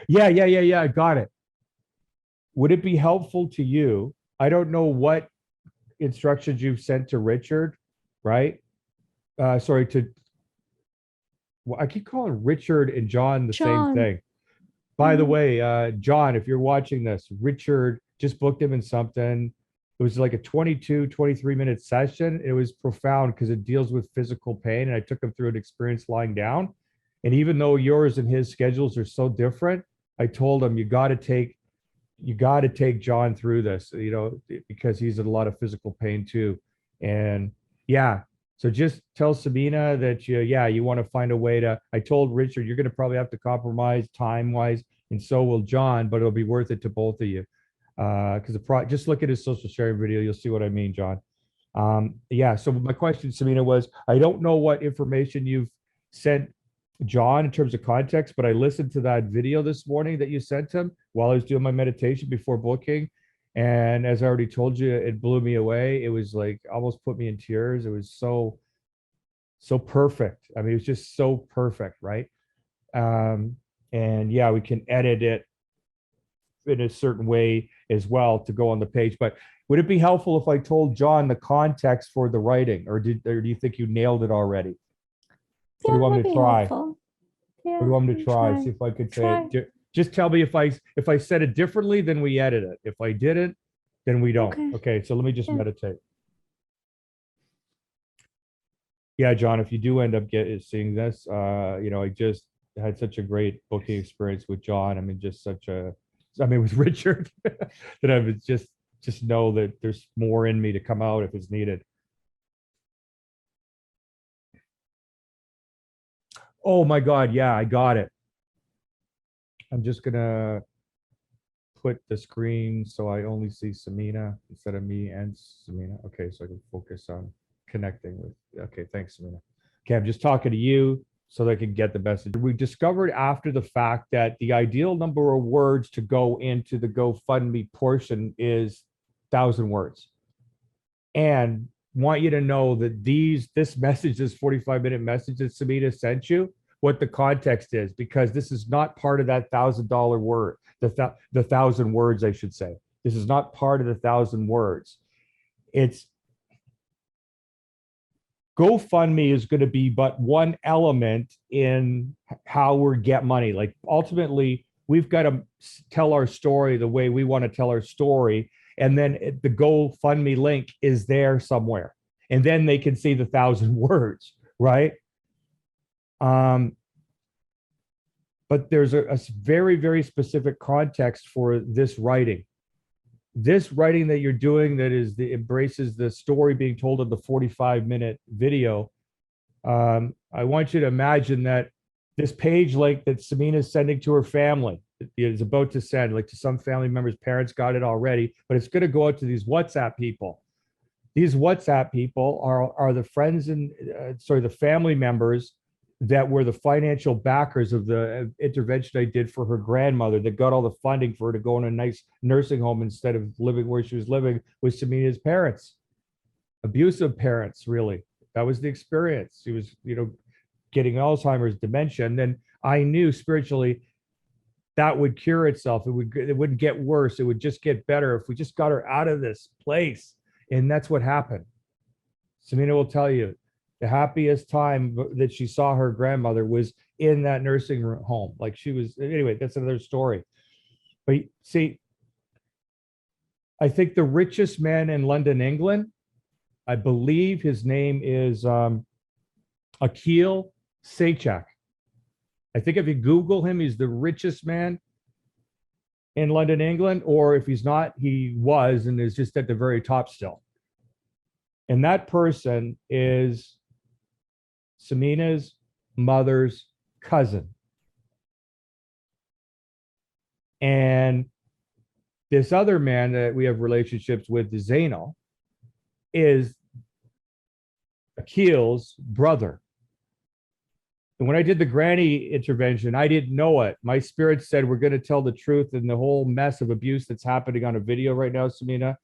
Yeah. I got it. Would it be helpful to you? I don't know what instructions you've sent to Richard, right? Sorry to, well, I keep calling Richard and John the same John. thing. By the Mhm. way, John, if you're watching this, Richard just booked him in something. It was like a 22, 23-minute session. It was profound because it deals with physical pain. And I took him through an experience lying down. And even though yours and his schedules are so different, I told him you got to take John through this, because he's in a lot of physical pain too. And yeah, so just tell Sabina that you want to find a way to. I told Richard you're going to probably have to compromise time wise, and so will John, but it'll be worth it to both of you. Because just look at his social sharing video, you'll see what I mean, John. Yeah. So my question, Sabina, was I don't know what information you've sent John in terms of context, but I listened to that video this morning that you sent him while I was doing my meditation before booking. And as I already told you, it blew me away. It was like almost put me in tears. It was so perfect. I mean, it was just so perfect, right? Um, and yeah, we can edit it in a certain way as well to go on the page. But would it be helpful if I told John the context for the writing, or do you think you nailed it already? What do you Yeah, want me that'd to be try? helpful. What do Yeah, you want me to and try? try. See if I could say Try. it. Just tell me if I said it differently, then we edit it. If I didn't, then we don't. Okay. Okay, so let me just Yeah. meditate. Yeah, John, if you do end up seeing this, I just had such a great booking experience with John. I mean, with Richard, that I would just know that there's more in me to come out if it's needed. Oh my God, yeah, I got it. I'm just gonna put the screen so I only see Samina instead of me and Samina. Okay, so I can focus on connecting with. Okay, thanks, Samina. Okay, I'm just talking to you so that I can get the message. We discovered after the fact that the ideal number of words to go into the GoFundMe portion is 1,000 words. And want you to know that this 45-minute message that Samina sent you, what the context is, because this is not part of that $1,000 word, the 1,000 words, I should say. This is not part of the 1,000 words. It's GoFundMe is going to be but one element in how we get money. Like ultimately, we've got to tell our story the way we want to tell our story. And then the GoFundMe link is there somewhere. And then they can see the 1,000 words, right? But there's a very, very specific context for this writing. This writing that you're doing that embraces the story being told in the 45-minute video. I want you to imagine that this page link that Samina is sending to her family is about to send, like to some family members, parents got it already, but it's going to go out to these WhatsApp people. These WhatsApp people are the friends and the family members that were the financial backers of the intervention I did for her grandmother that got all the funding for her to go in a nice nursing home instead of living where she was living with Samina's parents. Abusive parents, really. That was the experience. She was, getting Alzheimer's, dementia. And then I knew spiritually that would cure itself. It wouldn't get worse. It would just get better if we just got her out of this place. And that's what happened. Samina will tell you the happiest time that she saw her grandmother was in that nursing home. Like she was, anyway, that's another story. But see, I think the richest man in London, England, I believe his name is Akhil Sachak. I think if you Google him, he's the richest man in London, England, or if he's not, he was and is just at the very top still. And that person is Samina's mother's cousin. And this other man that we have relationships with, Zainal, is Akhil's brother. And when I did the granny intervention, I didn't know it. My spirit said, we're going to tell the truth in the whole mess of abuse that's happening on a video right now, Samina,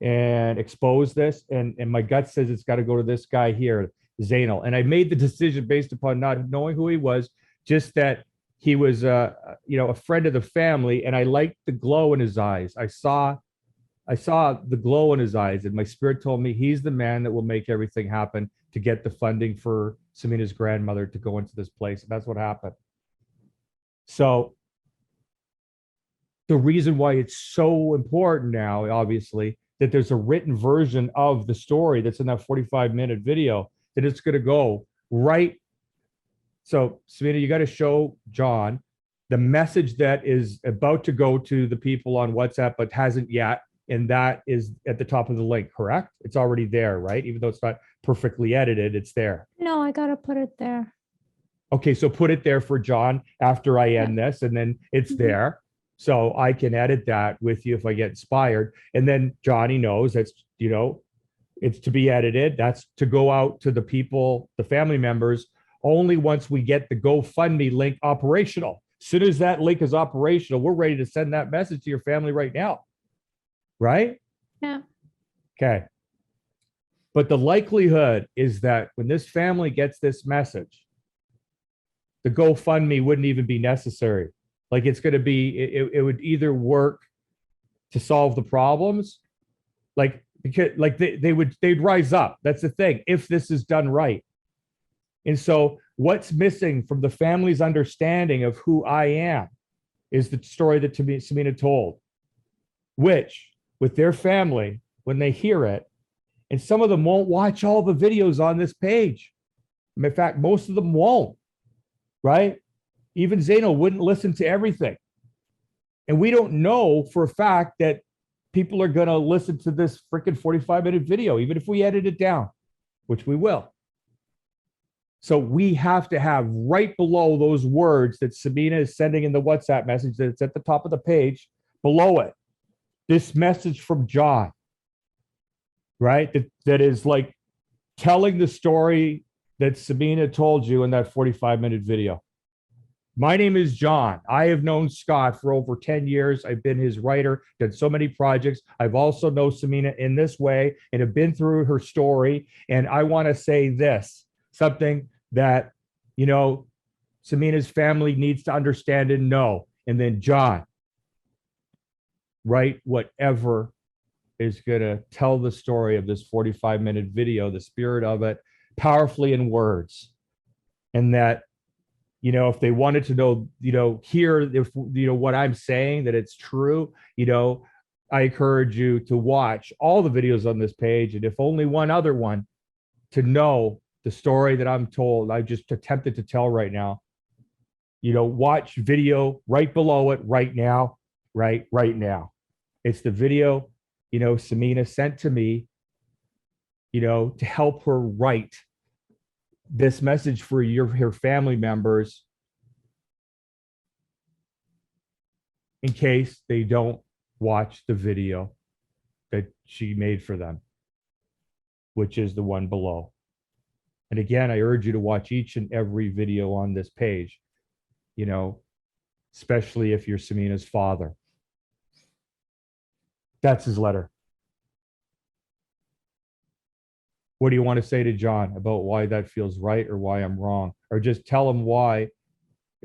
and expose this. And my gut says it's got to go to this guy here, Zainal. And I made the decision based upon not knowing who he was, just that he was a friend of the family, and I liked the glow in his eyes. I saw the glow in his eyes, and my spirit told me he's the man that will make everything happen to get the funding for Samina's grandmother to go into this place. And that's what happened. So the reason why it's so important now, obviously, that there's a written version of the story that's in that 45-minute video, that it's going to go right. So, Samina, you got to show John the message that is about to go to the people on WhatsApp, but hasn't yet. And that is at the top of the link, correct? It's already there, right? Even though it's not perfectly edited, it's there. No, I got to put it there. Okay, so put it there for John after I end this, and then it's there. So I can edit that with you if I get inspired. And then Johnny knows that's, it's to be edited. That's to go out to the people, the family members, only once we get the GoFundMe link operational. As soon as that link is operational, we're ready to send that message to your family right now. Right? Yeah. Okay. But the likelihood is that when this family gets this message, the GoFundMe wouldn't even be necessary. Like, it's going to be, it would either work to solve the problems, because they'd rise up. That's the thing, if this is done right. And so what's missing from the family's understanding of who I am is the story that Samina told, which with their family, when they hear it, and some of them won't watch all the videos on this page. In fact, most of them won't, right? Even Zaino wouldn't listen to everything. And we don't know for a fact that people are going to listen to this freaking 45-minute video, even if we edit it down, which we will. So we have to have right below those words that Samina is sending in the WhatsApp message, that it's at the top of the page, below it, this message from John, right? That is like telling the story that Samina told you in that 45-minute video. My name is John. I have known Scott for over 10 years. I've been his writer, done so many projects. I've also known Samina in this way and have been through her story. And I want to say this, something that, Samina's family needs to understand and know. And then John, write whatever is going to tell the story of this 45-minute video, the spirit of it, powerfully in words. And that, if they wanted to know, hear if, what I'm saying, that it's true, I encourage you to watch all the videos on this page. And if only one other one, to know the story that I'm told, I just attempted to tell right now, watch video right below it right now, right now. It's the video, Samina sent to me, to help her write this message for her family members, in case they don't watch the video that she made for them, which is the one below. And again, I urge you to watch each and every video on this page, especially if you're Samina's father. That's his letter. What do you want to say to John about why that feels right or why I'm wrong? Or just tell him why.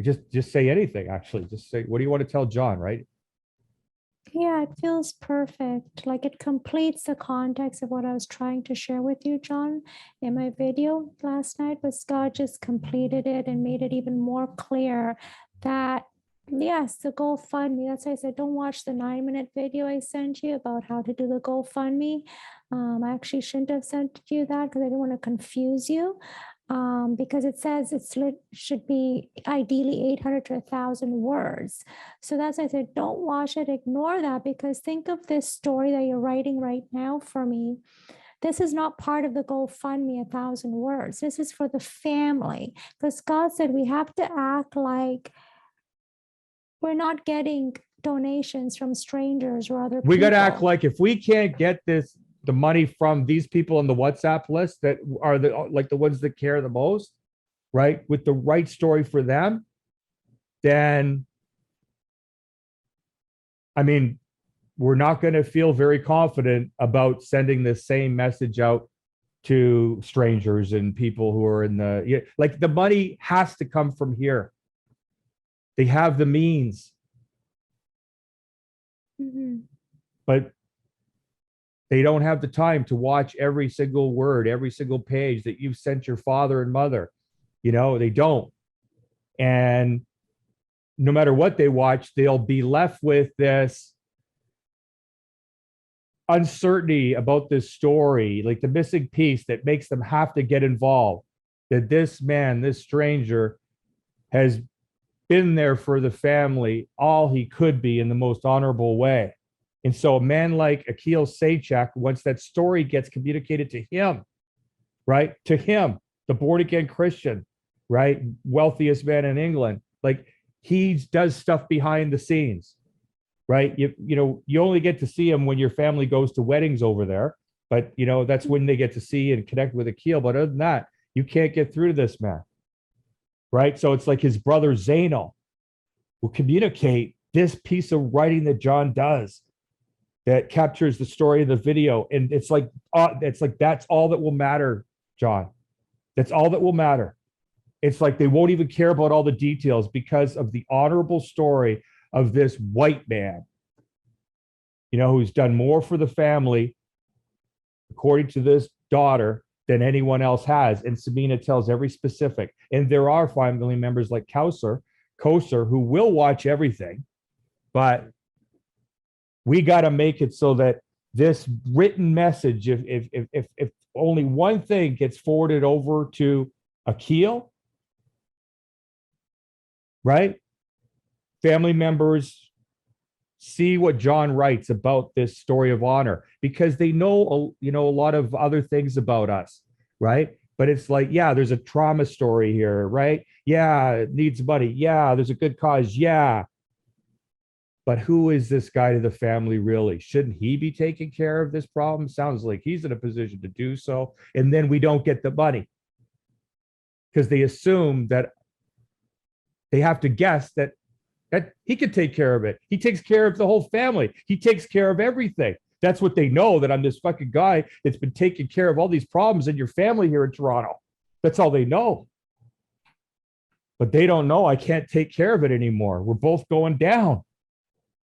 Just say anything, actually. Just say, what do you want to tell John, right? Yeah, it feels perfect. Like, it completes the context of what I was trying to share with you, John, in my video last night. But Scott just completed it and made it even more clear that, yes, the GoFundMe, that's why I said, don't watch the 9-minute video I sent you about how to do the GoFundMe. I actually shouldn't have sent you that because I didn't want to confuse you. Because it says should be ideally 800 to 1,000 words. So that's why I said, don't watch it, ignore that, because think of this story that you're writing right now for me. This is not part of the GoFundMe 1,000 words. This is for the family. Because Scott said we have to act like we're not getting donations from strangers or other people. We got to act like if we can't get the money from these people on the WhatsApp list that are the ones that care the most, right? With the right story for them, then, we're not going to feel very confident about sending the same message out to strangers and people who are in the money has to come from here. They have the means, but they don't have the time to watch every single word, every single page that you've sent your father and mother. They don't. And no matter what they watch, they'll be left with this uncertainty about this story, like the missing piece that makes them have to get involved. That this man, this stranger, has been there for the family all he could be in the most honorable way. And so a man like Akil Sachak, once that story gets communicated to him, right? To him, the born again Christian, right? Wealthiest man in England. Like he does stuff behind the scenes, right? You only get to see him when your family goes to weddings over there, but that's when they get to see and connect with Akil. But other than that, you can't get through to this man, right? So it's like his brother Zainal will communicate this piece of writing that John does that captures the story of the video. And it's like that's all that will matter, John. That's all that will matter. It's like they won't even care about all the details because of the honorable story of this white man, who's done more for the family, according to this daughter, than anyone else has. And Sabina tells every specific. And there are family members like Koser, who will watch everything, but we got to make it so that this written message, if only one thing gets forwarded over to Akil, right? Family members see what John writes about this story of honor because they know, a lot of other things about us, right? But it's like, yeah, there's a trauma story here, right? Yeah, it needs money. Yeah, there's a good cause. Yeah. But who is this guy to the family really? Shouldn't he be taking care of this problem? Sounds like he's in a position to do so. And then we don't get the money because they assume that they have to guess that he could take care of it. He takes care of the whole family. He takes care of everything. That's what they know, that I'm this fucking guy that's been taking care of all these problems in your family here in Toronto. That's all they know. But they don't know I can't take care of it anymore. We're both going down.